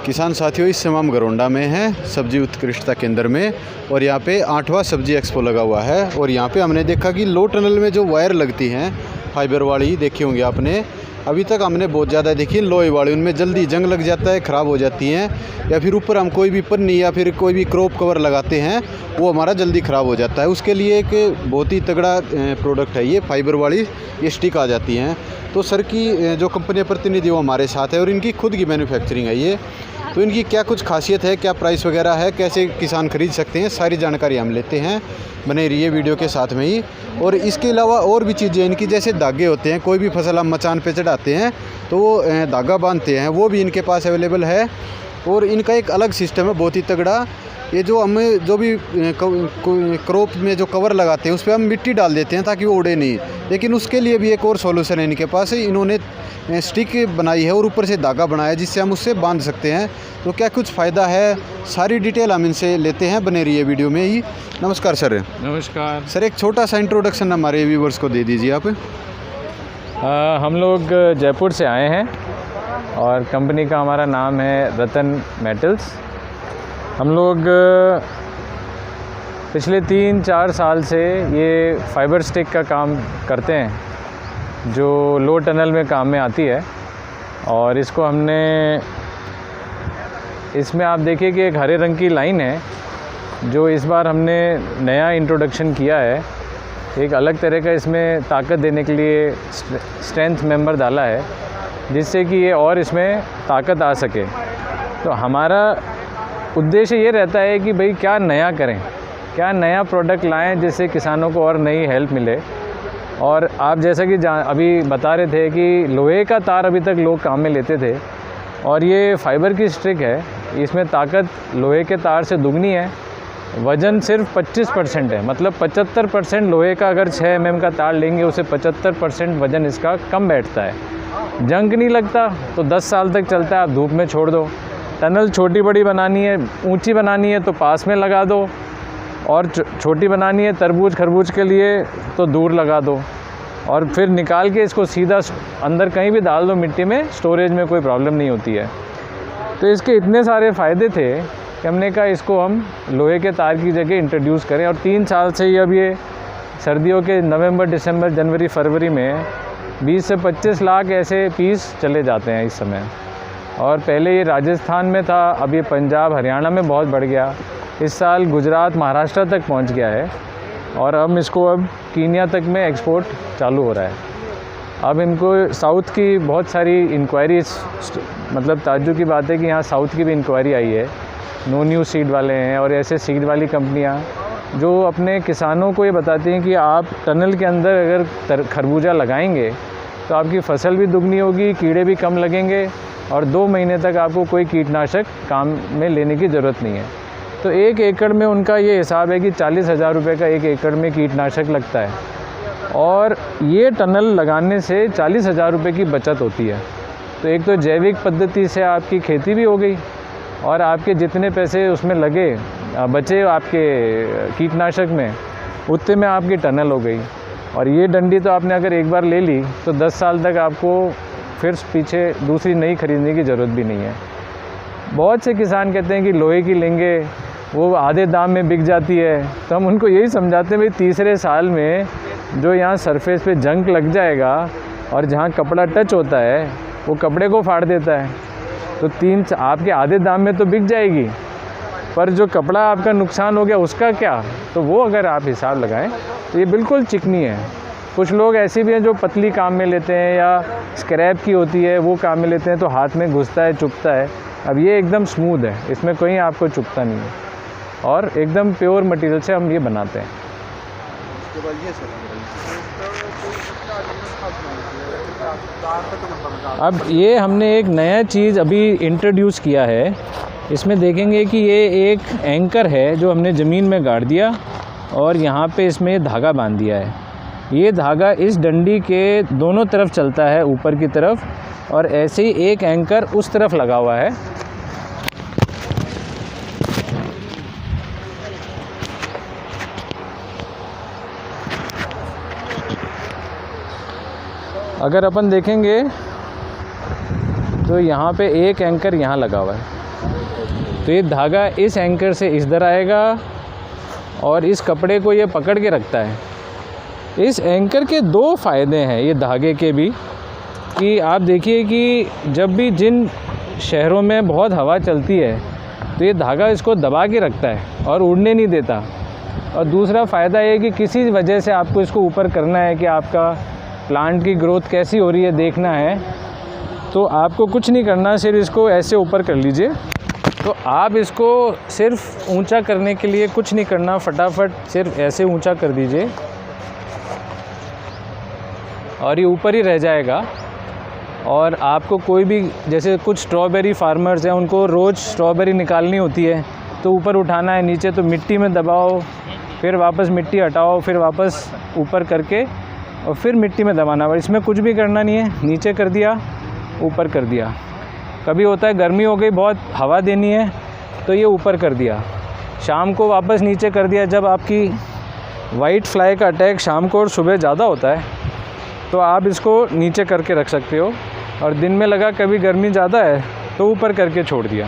किसान साथियों, इस समय हम गरोंडा में हैं, सब्जी उत्कृष्टता केंद्र में। और यहाँ पे 8वां सब्जी एक्सपो लगा हुआ है। और यहाँ पे हमने देखा कि लो टनल में जो वायर लगती हैं फाइबर वाली, देखी होंगी आपने, अभी तक हमने बहुत ज़्यादा देखी लोहे वाली, उनमें जल्दी जंग लग जाता है, ख़राब हो जाती हैं। या फिर ऊपर हम कोई भी पन्नी या फिर कोई भी क्रॉप कवर लगाते हैं, वो हमारा जल्दी ख़राब हो जाता है। उसके लिए एक बहुत ही तगड़ा प्रोडक्ट है ये फाइबर वाली, ये स्टिक आ जाती हैं। तो सर की जो कंपनी प्रतिनिधि वो हमारे साथ है और इनकी खुद की मैन्युफैक्चरिंग है ये। तो इनकी क्या कुछ खासियत है, क्या प्राइस वगैरह है, कैसे किसान खरीद सकते हैं, सारी जानकारी हम लेते हैं। बने रहिए वीडियो के साथ में ही। और इसके अलावा और भी चीज़ें इनकी, जैसे धागे होते हैं, कोई भी फसल हम मचान पे चढ़ाते हैं तो वो धागा बांधते हैं, वो भी इनके पास अवेलेबल है। और इनका एक अलग सिस्टम है बहुत ही तगड़ा। ये जो हम जो भी क्रॉप में जो कवर लगाते हैं उस पर हम मिट्टी डाल देते हैं ताकि वो उड़े नहीं, लेकिन उसके लिए भी एक और सॉल्यूशन है इनके पास। इन्होंने स्टिक बनाई है और ऊपर से धागा बनाया जिससे हम उससे बांध सकते हैं। तो क्या कुछ फ़ायदा है, सारी डिटेल हम इनसे लेते हैं। बने रहिए वीडियो में ही। नमस्कार सर। नमस्कार सर, एक छोटा सा इंट्रोडक्शन हमारे व्यूवर्स को दे दीजिए आप। हम लोग जयपुर से आए हैं और कंपनी का हमारा नाम है रतन मेटल्स। हम लोग पिछले 3-4 साल से ये फाइबर स्टिक का काम करते हैं, जो लो टनल में काम में आती है। और इसको हमने, इसमें आप देखिए कि एक हरे रंग की लाइन है जो इस बार हमने नया इंट्रोडक्शन किया है। एक अलग तरह का इसमें ताकत देने के लिए स्ट्रेंथ मेंबर डाला है, जिससे कि ये और इसमें ताकत आ सके। तो हमारा उद्देश्य ये रहता है कि भाई क्या नया करें, क्या नया प्रोडक्ट लाएं जिससे किसानों को और नई हेल्प मिले। और आप जैसा कि अभी बता रहे थे कि लोहे का तार अभी तक लोग काम में लेते थे, और ये फाइबर की स्टिक है, इसमें ताकत लोहे के तार से दुगनी है। वज़न सिर्फ 25% है, मतलब 75% लोहे का अगर 6 mm का तार लेंगे उसे 75% वज़न इसका कम बैठता है। जंग नहीं लगता, तो 10 साल तक चलता है। आप धूप में छोड़ दो। टनल छोटी बड़ी बनानी है, ऊंची बनानी है तो पास में लगा दो, और छोटी बनानी है तरबूज खरबूज के लिए तो दूर लगा दो। और फिर निकाल के इसको सीधा अंदर कहीं भी डाल दो मिट्टी में, स्टोरेज में कोई प्रॉब्लम नहीं होती है। तो इसके इतने सारे फ़ायदे थे कि हमने कहा इसको हम लोहे के तार की जगह इंट्रोड्यूस करें। और 3 साल से अब ये सर्दियों के नवंबर, दिसंबर, जनवरी, फरवरी में 20 से 25 लाख ऐसे पीस चले जाते हैं इस समय। और पहले ये राजस्थान में था, अब ये पंजाब, हरियाणा में बहुत बढ़ गया। इस साल गुजरात, महाराष्ट्र तक पहुंच गया है। और हम इसको अब कीनिया तक में एक्सपोर्ट चालू हो रहा है। अब इनको साउथ की बहुत सारी इंक्वायरी, मतलब ताज्जुब की बात है कि यहाँ साउथ की भी इंक्वायरी आई है। नो न्यू सीड वाले हैं और ऐसे सीड वाली कंपनियाँ जो अपने किसानों को ये बताती हैं कि आप टनल के अंदर अगर खरबूजा लगाएंगे तो आपकी फसल भी दुगनी होगी, कीड़े भी कम लगेंगे, और 2 महीने तक आपको कोई कीटनाशक काम में लेने की ज़रूरत नहीं है। तो 1 एकड़ में उनका ये हिसाब है कि 40,000 रुपये का 1 एकड़ में कीटनाशक लगता है। और ये टनल लगाने से 40,000 रुपये की बचत होती है। तो एक तो जैविक पद्धति से आपकी खेती भी हो गई, और आपके जितने पैसे उसमें लगे बचे आपके कीटनाशक में, उतने में आपकी टनल हो गई। और ये डंडी तो आपने अगर एक बार ले ली तो 10 साल तक आपको फिर पीछे दूसरी नई खरीदने की ज़रूरत भी नहीं है। बहुत से किसान कहते हैं कि लोहे की लेंगे, वो आधे दाम में बिक जाती है। तो हम उनको यही समझाते हैं भाई, तीसरे साल में जो यहाँ सरफेस पे जंग लग जाएगा और जहाँ कपड़ा टच होता है वो कपड़े को फाड़ देता है। तो आपके आधे दाम में तो बिक जाएगी, पर जो कपड़ा आपका नुकसान हो गया उसका क्या, तो वो अगर आप हिसाब लगाएं तो ये बिल्कुल चिकनी है। कुछ लोग ऐसे भी हैं जो पतली काम में लेते हैं या स्क्रैप की होती है वो काम में लेते हैं, तो हाथ में घुसता है, चुभता है। अब ये एकदम स्मूथ है, इसमें कोई आपको चुभता नहीं है, और एकदम प्योर मटेरियल से हम ये बनाते हैं। उसके बाद ये सर, अब ये हमने एक नया चीज़ अभी इंट्रोड्यूस किया है। इसमें देखेंगे कि ये एक एंकर है जो हमने ज़मीन में गाड़ दिया, और यहाँ पे इसमें धागा बांध दिया है। ये धागा इस डंडी के दोनों तरफ चलता है, ऊपर की तरफ, और ऐसे ही एक एंकर उस तरफ लगा हुआ है। अगर अपन देखेंगे तो यहाँ पे एक एंकर यहाँ लगा हुआ है। तो ये धागा इस एंकर से इस तरह आएगा और इस कपड़े को ये पकड़ के रखता है। इस एंकर के दो फ़ायदे हैं ये धागे के भी, कि आप देखिए कि जब भी जिन शहरों में बहुत हवा चलती है तो ये धागा इसको दबा के रखता है और उड़ने नहीं देता। और दूसरा फ़ायदा ये कि किसी वजह से आपको इसको ऊपर करना है, कि आपका प्लांट की ग्रोथ कैसी हो रही है देखना है, तो आपको कुछ नहीं करना, सिर्फ इसको ऐसे ऊपर कर लीजिए। तो आप इसको सिर्फ ऊंचा करने के लिए कुछ नहीं करना, फटाफट सिर्फ ऐसे ऊंचा कर दीजिए और ये ऊपर ही रह जाएगा। और आपको कोई भी, जैसे कुछ स्ट्रॉबेरी फार्मर्स हैं, उनको रोज़ स्ट्रॉबेरी निकालनी होती है तो ऊपर उठाना है, नीचे तो मिट्टी में दबाओ, फिर वापस मिट्टी हटाओ, फिर वापस ऊपर करके और फिर मिट्टी में दबाना। और इसमें कुछ भी करना नहीं है, नीचे कर दिया, ऊपर कर दिया। कभी होता है गर्मी हो गई, बहुत हवा देनी है तो ये ऊपर कर दिया, शाम को वापस नीचे कर दिया। जब आपकी वाइट फ्लाई का अटैक शाम को और सुबह ज़्यादा होता है तो आप इसको नीचे करके रख सकते हो। और दिन में लगा कभी गर्मी ज़्यादा है तो ऊपर करके छोड़ दिया।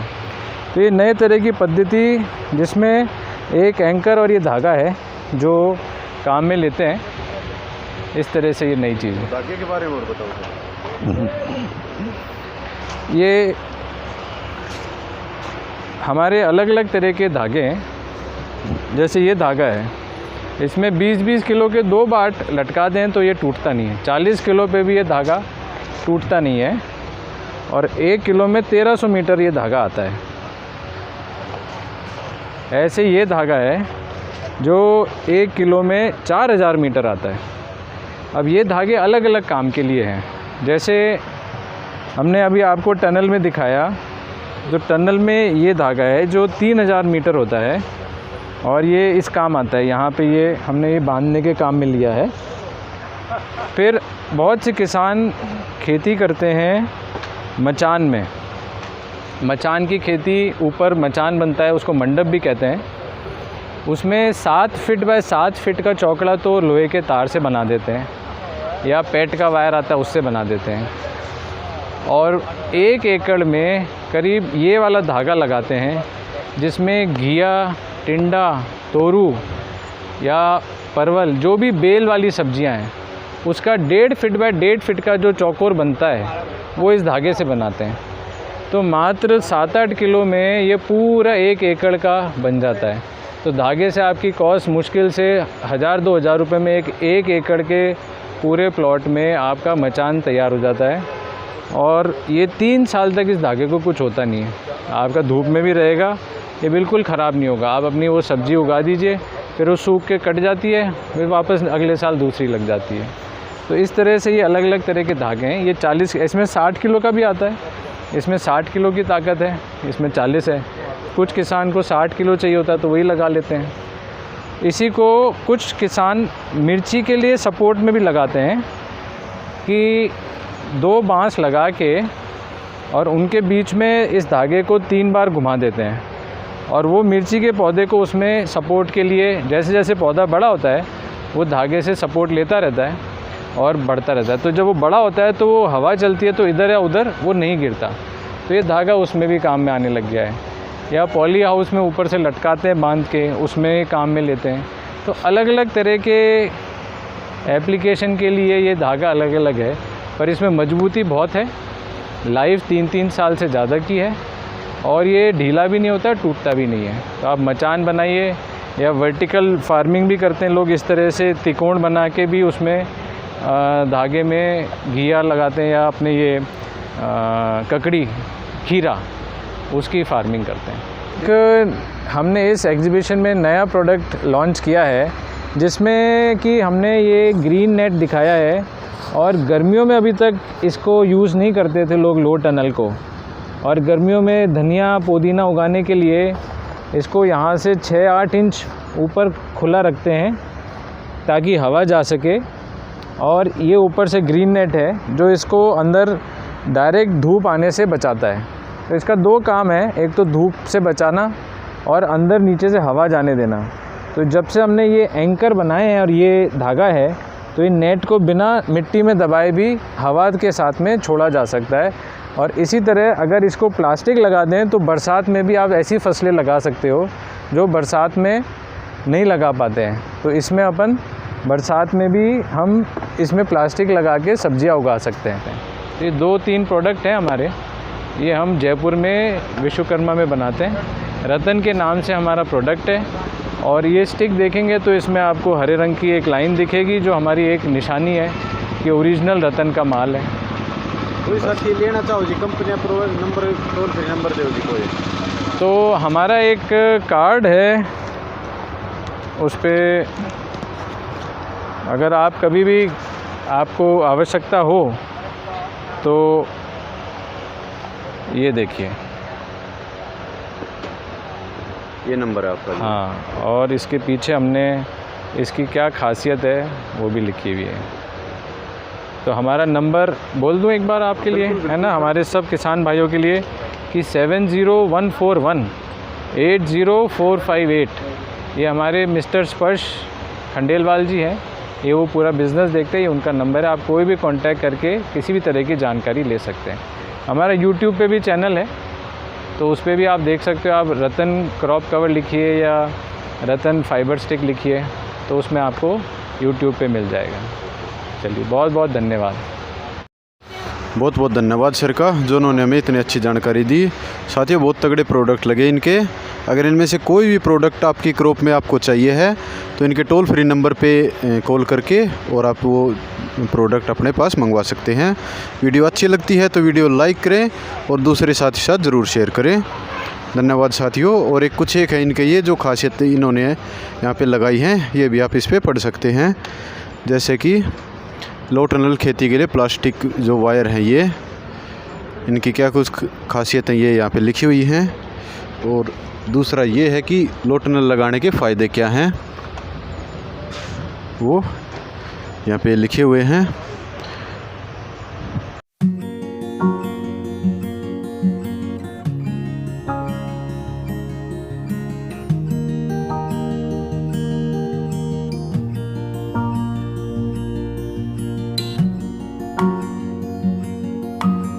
तो ये नए तरह की पद्धति जिसमें एक एंकर और ये धागा है जो काम में लेते हैं, इस तरह से ये नई चीज़ है। धागे के बारे में और बताओ। ये हमारे अलग अलग तरह के धागे हैं। जैसे ये धागा है, इसमें 20-20 किलो के 2 बाट लटका दें तो ये टूटता नहीं है। 40 किलो पे भी ये धागा टूटता नहीं है। और 1 किलो में 1300 मीटर ये धागा आता है। ऐसे ये धागा है जो 1 किलो में 4000 मीटर आता है। अब ये धागे अलग अलग काम के लिए हैं। जैसे हमने अभी आपको टनल में दिखाया, जो टनल में ये धागा है जो 3000 मीटर होता है और ये इस काम आता है। यहाँ पे ये हमने ये बांधने के काम में लिया है। फिर बहुत से किसान खेती करते हैं मचान में। मचान की खेती, ऊपर मचान बनता है, उसको मंडप भी कहते हैं। उसमें 7 फीट बाय 7 फीट का चौकड़ा तो लोहे के तार से बना देते हैं या पेट का वायर आता है उससे बना देते हैं। और 1 एकड़ में करीब ये वाला धागा लगाते हैं जिसमें घिया, टिंडा, तोरू या परवल, जो भी बेल वाली सब्जियां हैं, उसका 1.5 फीट बाय 1.5 फीट का जो चौकोर बनता है वो इस धागे से बनाते हैं। तो मात्र 7-8 किलो में ये पूरा 1 एकड़ का बन जाता है। तो धागे से आपकी कॉस्ट मुश्किल से 1000-2000 रुपये में एक एकड़ के पूरे प्लॉट में आपका मचान तैयार हो जाता है। और ये 3 साल तक इस धागे को कुछ होता नहीं है। आपका धूप में भी रहेगा, ये बिल्कुल ख़राब नहीं होगा। आप अपनी वो सब्ज़ी उगा दीजिए, फिर वो सूख के कट जाती है, फिर वापस अगले साल दूसरी लग जाती है। तो इस तरह से ये अलग अलग तरह के धागे हैं। ये 40, इसमें 60 किलो का भी आता है, इसमें 60 किलो की ताकत है, इसमें 40 है। कुछ किसान को 60 किलो चाहिए होता है तो वही लगा लेते हैं। इसी को कुछ किसान मिर्ची के लिए सपोर्ट में भी लगाते हैं कि 2 बांस लगा के और उनके बीच में इस धागे को 3 बार घुमा देते हैं और वो मिर्ची के पौधे को उसमें सपोर्ट के लिए, जैसे जैसे पौधा बड़ा होता है वो धागे से सपोर्ट लेता रहता है और बढ़ता रहता है। तो जब वो बड़ा होता है तो वो हवा चलती है तो इधर या उधर वो नहीं गिरता। तो ये धागा उसमें भी काम में आने लग गया है। या पॉली हाउस में ऊपर से लटकाते हैं बांध के, उसमें काम में लेते हैं। तो अलग अलग तरह के एप्लीकेशन के लिए ये धागा अलग अलग है, पर इसमें मजबूती बहुत है। लाइफ 3-3 साल से ज़्यादा की है और ये ढीला भी नहीं होता, टूटता भी नहीं है। तो आप मचान बनाइए या वर्टिकल फार्मिंग भी करते हैं लोग, इस तरह से त्रिकोण बना के भी उसमें धागे में घिया लगाते हैं या अपने ये ककड़ी, खीरा, उसकी फार्मिंग करते हैं। हमने इस एग्जीबिशन में नया प्रोडक्ट लॉन्च किया है जिसमें कि हमने ये ग्रीन नेट दिखाया है। और गर्मियों में अभी तक इसको यूज़ नहीं करते थे लोग, लो टनल को। और गर्मियों में धनिया, पुदीना उगाने के लिए इसको यहाँ से 6-8 इंच ऊपर खुला रखते हैं ताकि हवा जा सके। और ये ऊपर से ग्रीन नेट है जो इसको अंदर डायरेक्ट धूप आने से बचाता है। तो इसका 2 काम है, एक तो धूप से बचाना और अंदर नीचे से हवा जाने देना। तो जब से हमने ये एंकर बनाए हैं और ये धागा है तो ये नेट को बिना मिट्टी में दबाए भी हवा के साथ में छोड़ा जा सकता है। और इसी तरह अगर इसको प्लास्टिक लगा दें तो बरसात में भी आप ऐसी फसलें लगा सकते हो जो बरसात में नहीं लगा पाते हैं। तो इसमें अपन बरसात में भी हम इसमें प्लास्टिक लगा के सब्जियां उगा सकते हैं। ये 2-3 प्रोडक्ट हैं हमारे, ये हम जयपुर में विश्वकर्मा में बनाते हैं। रतन के नाम से हमारा प्रोडक्ट है। और ये स्टिक देखेंगे तो इसमें आपको हरे रंग की एक लाइन दिखेगी जो हमारी एक निशानी है कि ओरिजिनल रतन का माल है। कोई साथी लेना चाहो जी company number toll free number दो जी कोई। तो हमारा एक कार्ड है, उस पर अगर आप कभी भी आपको आवश्यकता हो तो ये देखिए, ये नंबर है आपका। हाँ, और इसके पीछे हमने इसकी क्या खासियत है वो भी लिखी हुई है। तो हमारा नंबर बोल दूं एक बार आपके लिए, है ना, हमारे सब किसान भाइयों के लिए कि 7014180458। ये हमारे मिस्टर स्पर्श खंडेलवाल जी हैं, ये वो पूरा बिज़नेस देखते हैं, ये उनका नंबर है। आप कोई भी कांटेक्ट करके किसी भी तरह की जानकारी ले सकते हैं। हमारा यूट्यूब पे भी चैनल है, तो उस पर भी आप देख सकते हो। आप रतन क्रॉप कवर लिखिए या रतन फाइबर स्टिक लिखिए तो उसमें आपको यूट्यूब पे मिल जाएगा। चलिए, बहुत बहुत धन्यवाद। बहुत बहुत धन्यवाद सर का, जो उन्होंने हमें इतनी अच्छी जानकारी दी। साथियों, बहुत तगड़े प्रोडक्ट लगे इनके। अगर इनमें से कोई भी प्रोडक्ट आपकी क्रॉप में आपको चाहिए है तो इनके टोल फ्री नंबर पे कॉल करके और आप वो प्रोडक्ट अपने पास मंगवा सकते हैं। वीडियो अच्छी लगती है तो वीडियो लाइक करें और दूसरे साथी साथ ज़रूर शेयर करें। धन्यवाद साथियों। और एक है इनके, ये जो खासियत इन्होंने यहाँ पे लगाई हैं ये भी आप इस पर पढ़ सकते हैं। जैसे कि लो टनल खेती के लिए प्लास्टिक जो वायर हैं, ये इनकी क्या कुछ खासियतें ये यहाँ पे लिखी हुई हैं। और दूसरा ये है कि लो टनल लगाने के फ़ायदे क्या हैं वो यहाँ पे लिखे हुए हैं।